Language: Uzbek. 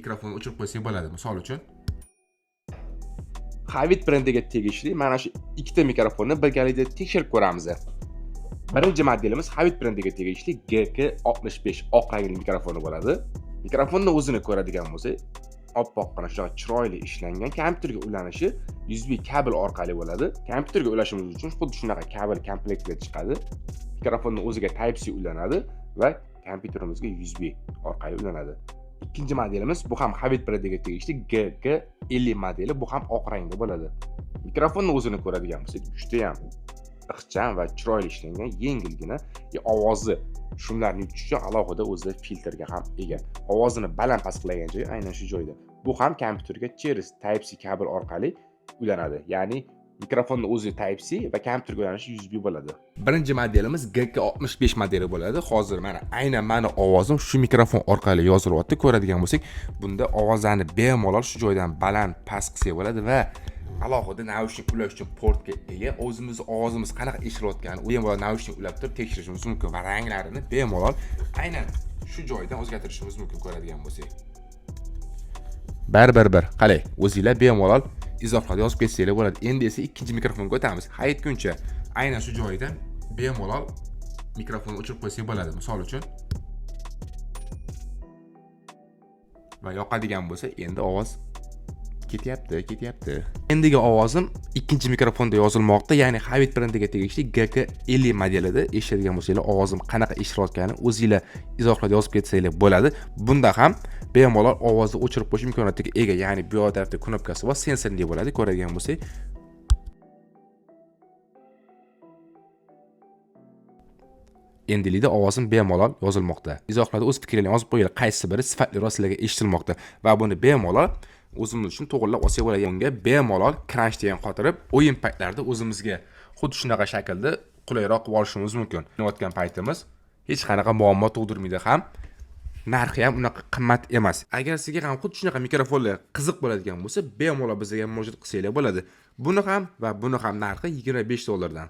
mikrofonni o'chirib qo'ysak bo'ladi. Misol uchun Havit brendiga tegishli mana shu ikkita mikrofonni birgalikda tekshirib ko'ramiz. Birinchi modelimiz Havit brendiga tegishli GK65 oq rangli mikrofoni bo'ladi. Mikrofonni o'zini ko'radigan bo'lsak, oppoqqina shunaqa chiroyli ishlangan, kompyuterga ulanishi USB kabel orqali bo'ladi. Kompyuterga ulashimiz uchun xuddi shunaqa kabel komplektida chiqadi. Mikrofonning o'ziga Type-C ulanadi va kompyuterimizga USB orqali ulanadi. Ikkinchi modelimiz bu ham Havit brendiga tegishli GG50 modeli, bu ham oq rangda bo'ladi. Mikrofonning o'zini ko'radigan bo'lsak, juda ham ixcham va chiroyli ishlangan, yengilgina, ovozi shumlarni yutish uchun alohida o'zida filtrga ham ega. Ovozini baland past qilgan joyi aynan shu joyda. Bu ham kompyuterga через Type-C kabel orqali ulanadi. Ya'ni mikrofonning o'zi Type-C va kompyuterga ulanishi USB bo'ladi. birinchi modelimiz GK65 modeli bo'ladi. Hozir aynan meni ovozim shu mikrofon orqali yozilyapti. Ko'radigan bo'lsak, bunda ovozlarni bemalol shu joydan baland past qilsak bo'ladi va alohida naushnik ulash uchun portga ega. O'zimizni ovozimiz qanaqa eshilayotganini bemalol naushnik ulab turib tekshirishimiz mumkin va ranglarini bemalol aynan shu joydan o'zgartirishimiz mumkin ko'radigan bo'lsak. Bir. Qalay, o'zingizlar bemalol izohlar yozib ketsanglar bo'ladi. Endi esa ikkinchi mikrofonga o'tamiz. Hayitguncha aynan shu joyidan bemalol mikrofonni o'chirib qo'ysak bo'ladi. Misol uchun va yoqadigan bo'lsa, endi ovoz ketyapti. Endigi ovozim ikkinchi mikrofonda yozilmoqda, ya'ni Havit brendiga tegishli GK50 modelida. Eshitadigan bo'lsanglar, ovozim qanaqa eshilayotganini o'zingizlar izohlarda yozib ketsanglar bo'ladi. Bunda ham bemalol ovozni o'chirib qo'yish imkoniyatiga ega, ya'ni bu tarafda knopkasi bor, sensorli bo'ladi. Ko'radigan bo'lsak, endilikda ovozim bemalol yozilmoqda. Izohlarda o'z fikrlaringizni yozib qo'yinglar, qaysi biri sifatliroq sizlarga eshitilmoqda va buni bemalol o'zimiz uchun to'g'rilab olsak bo'ladi. Unga bemalol crunch degan qotirib, o'yin paytlarida o'zimizga xuddi shunaqa shaklda qulayroq qilib olishimiz mumkin. O'tgan paytimiz hech qanaqa muammo tug'dirmaydi ham. Narxi ham unaqa qimmat emas. Agar sizga ham xuddi shunaqa mikrofonlar qiziq bo'ladigan bo'lsa, bemalol bizga murojaat qilsanglar bo'ladi. Buni ham va buni ham narxi $25 dan.